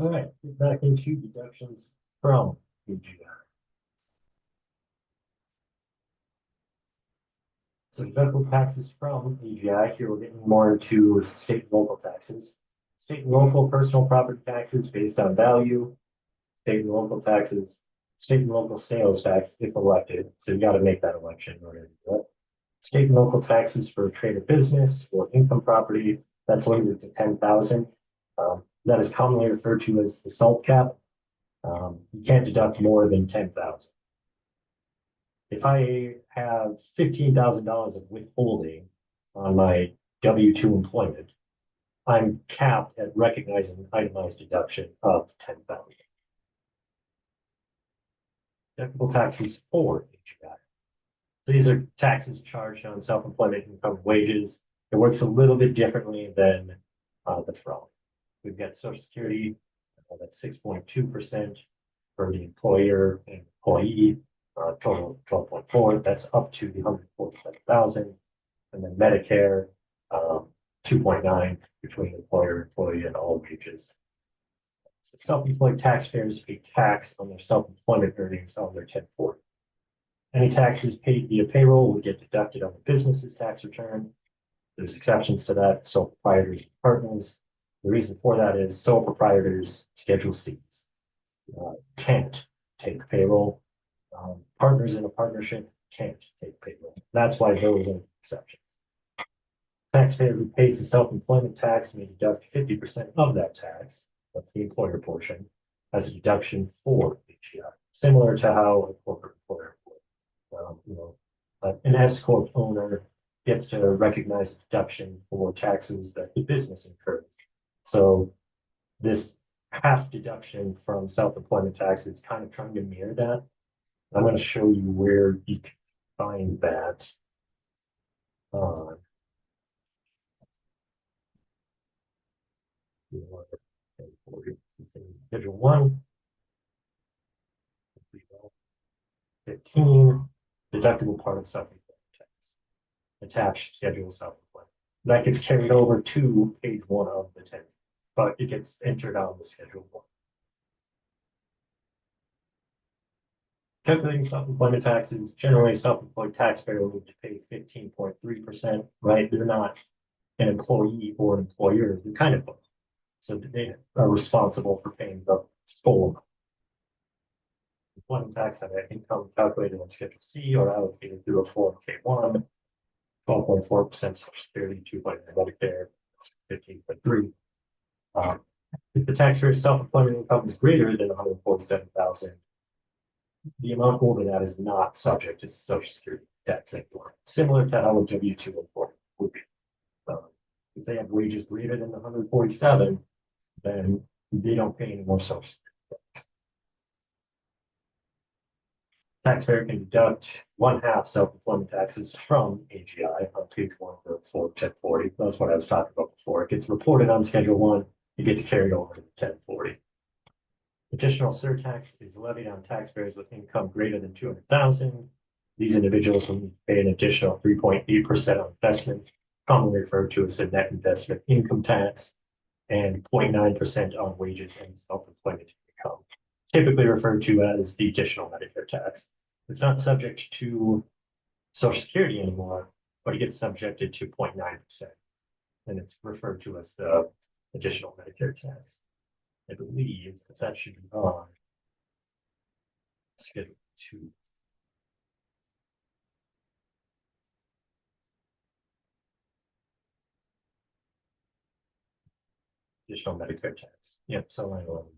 All right, get back into deductions from AGI. So deductible taxes from AGI, here we're getting more into state and local taxes. State and local personal property taxes based on value, state and local taxes, state and local sales tax if elected. So you got to make that election in order to do it. State and local taxes for trade or business or income property, that's limited to 10,000. That is commonly referred to as the SALT cap. You can't deduct more than 10,000. If I have $15,000 of withholding on my W-2 employment, I'm capped at recognizing an itemized deduction of 10,000. Deductible taxes for HVAC. These are taxes charged on self-employment income wages. It works a little bit differently than the FROM. We've got Social Security, that's 6.2% for the employer and employee, total 12.4. That's up to the 147,000, and then Medicare, 2.9 between employer, employee, and all wages. So self-employed taxpayers pay tax on their self-employment earnings on their 1040. Any taxes paid via payroll will get deducted on the business's tax return. There's exceptions to that, sole proprietors and partners. The reason for that is sole proprietors, Schedule Cs, can't take payroll. Partners in a partnership can't take payroll. That's why those are exceptions. Taxpayer who pays the self-employment tax may deduct 50% of that tax, that's the employer portion, as a deduction for HEI, similar to how a corporate employer would. An S corp owner gets to recognize a deduction for taxes that the business incurs. So this half deduction from self-employment tax is kind of trying to mirror that. I'm going to show you where you can find that on Schedule 1, 15, deductible part of self-employment tax, attached schedule of self-employment. That gets carried over to page 1 of the 10, but it gets entered on the Schedule 1. Calculating self-employment taxes, generally self-employed taxpayer will need to pay 15.3%, right? They're not an employee or an employer, they're kind of both. So they are responsible for paying the full employment tax on their income calculated on Schedule C or allocated through a Form K1, 12.4% Social Security, 2.9 Medicare, 15.3. If the taxpayer's self-employment income is greater than 147,000, the amount over that is not subject to Social Security tax anymore, similar to how a W-2 employer would be. If they have wages greater than 147, then they don't pay any more Social Security tax. Taxpayer can deduct 1/2 self-employment taxes from AGI on page 1 of the Form 1040. That's what I was talking about before. It gets reported on Schedule 1, it gets carried over to 1040. Additional surtax is levied on taxpayers with income greater than 200,000. These individuals will pay an additional 3.8% on investment, commonly referred to as a net investment income tax, and 0.9% on wages and self-employment income, typically referred to as the additional Medicare tax. It's not subject to Social Security anymore, but it gets subjected to 0.9%, and it's referred to as the additional Medicare tax. I believe that should be on Schedule 2. Additional Medicare tax. Yep, so line 11.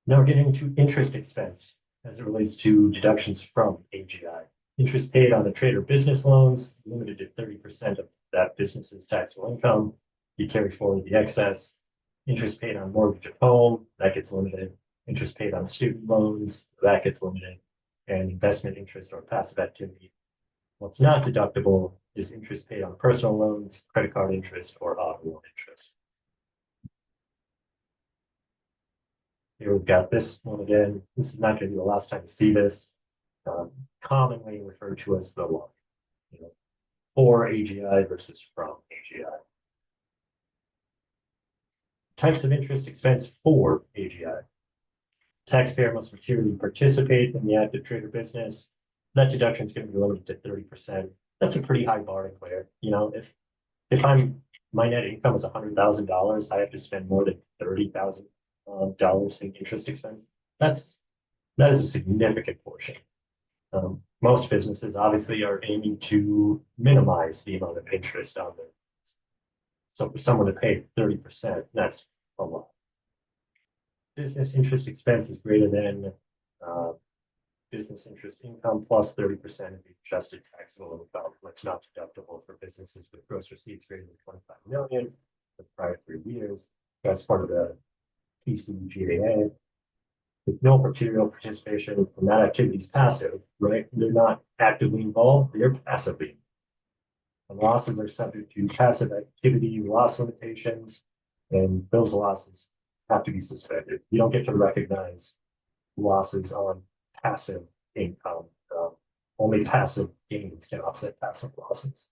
Now we're getting to interest expense as it relates to deductions from AGI. Interest paid on the trade or business loans limited to 30% of that business's taxable income. You carry forward the excess. Interest paid on mortgage of home, that gets limited. Interest paid on student loans, that gets limited. And investment interest or passive activity. What's not deductible is interest paid on personal loans, credit card interest, or auto loan interest. Here we've got this one again. This is not going to be the last time you see this. Commonly referred to as the line, for AGI versus from AGI. Types of interest expense for AGI. Taxpayer must materially participate in the active trader business. That deduction is going to be limited to 30%. That's a pretty high bar to clear. You know, if my net income is $100,000, I have to spend more than $30,000 in interest expense. That is a significant portion. Most businesses obviously are aiming to minimize the amount of interest on their. So for someone to pay 30%, that's a lot. Business interest expense is greater than business interest income plus 30% of the adjusted taxable income. That's not deductible for businesses with gross receipts greater than 25 million for the prior 3 years. That's part of the PCGAA. If no material participation from that activity is passive, right? They're not actively involved, they're passively. And losses are subject to passive activity loss limitations, and those losses have to be suspended. You don't get to recognize losses on passive income. Only passive gains can offset passive losses.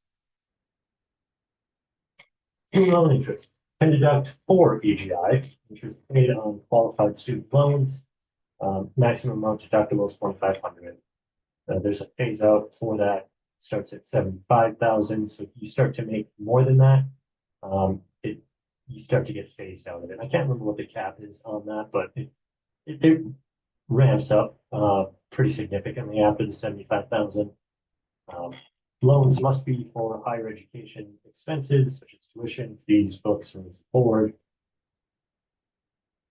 Student loan interest can deduct for AGI interest paid on qualified student loans. Maximum amount deductible is $2,500. There's a phase out for that. It starts at 75,000. So if you start to make more than that, you start to get phased out of it. I can't remember what the cap is on that, but it ramps up pretty significantly after the 75,000. Loans must be for higher education expenses such as tuition, fees, books, and board.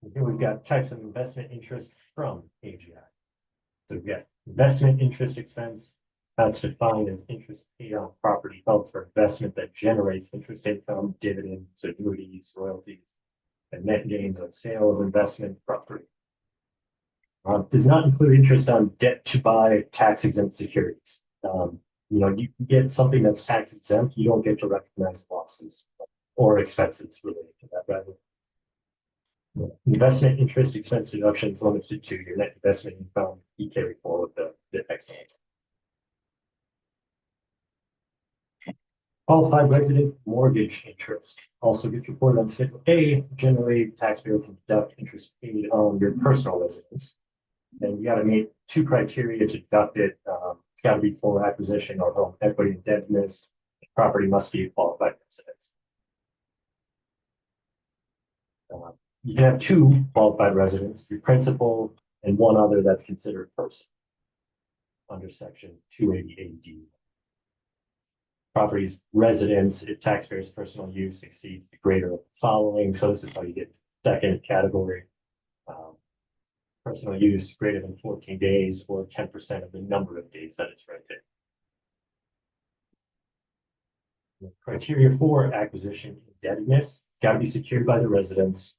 And here we've got types of investment interest from AGI. So we've got investment interest expense. That's defined as interest paid on property held for investment that generates interest income, dividends, annuities, royalties, and net gains on sale of investment property. Does not include interest on debt to buy tax-exempt securities. You know, you get something that's tax exempt, you don't get to recognize losses or expenses related to that revenue. Investment interest expense deductions limited to your net investment income. You carry forward the excellence. Qualified resident mortgage interest also gets reported on Schedule A. Generally, taxpayer can deduct interest paid on your personal residence. And you got to meet 2 criteria to deduct it. It's got to be full acquisition or home equity indebtedness. The property must be a qualified residence. You can have 2 qualified residents, your principal and one other that's considered person under section 288D. Property's residence if taxpayer's personal use exceeds the greater of the following. So this is how you get second category. Personal use greater than 14 days or 10% of the number of days that it's rented. The criteria for acquisition indebtedness got to be secured by the residents.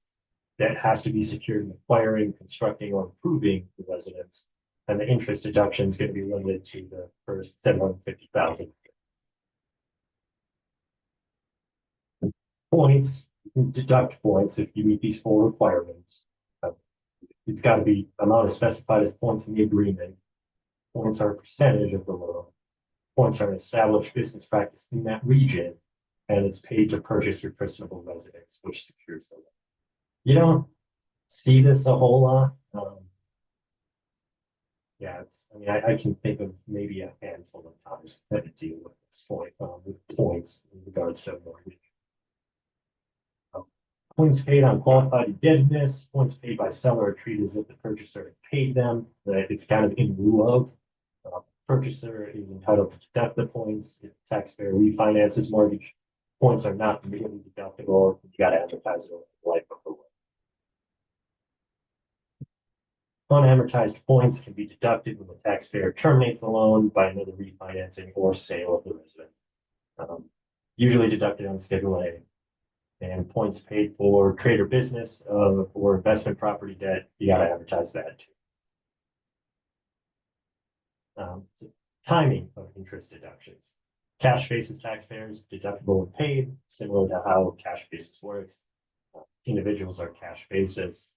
That has to be secured in acquiring, constructing, or improving the residence. And the interest deduction is going to be limited to the first 750,000. Points, you can deduct points if you meet these 4 requirements. It's got to be amount is specified as points in the agreement. Points are a percentage of the loan. Points are an established business practice in that region, and it's paid to purchase your personal residence, which secures the loan. You don't see this a whole lot. Yeah, I mean, I can think of maybe a handful of times that I deal with this point with points in regards to mortgage. Points paid on qualified indebtedness, points paid by seller are treated as if the purchaser had paid them. That it's kind of in lieu of. Purchaser is entitled to deduct the points. If the taxpayer refinances mortgage, points are not immediately deductible. You got to advertise it over the life of the loan. Unamortized points can be deducted when the taxpayer terminates the loan by another refinancing or sale of the residence. Usually deducted on Schedule A. And points paid for trade or business or investment property debt, you got to advertise that too. So timing of interest deductions. Cash basis taxpayers, deductible when paid, similar to how cash basis works. Individuals are cash basis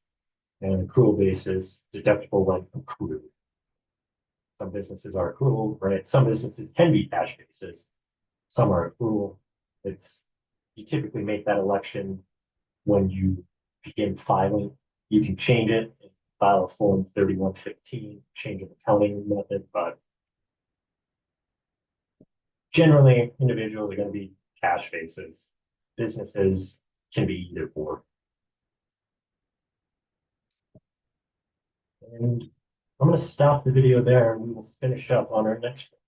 and accrual basis, deductible when accrued. Some businesses are accrual, right? Some businesses can be cash basis. Some are accrual. You typically make that election when you begin filing. You can change it, file a form 3115, change of accounting method, but generally individuals are going to be cash basis. Businesses can be either or. And I'm going to stop the video there and we will finish up on our next one.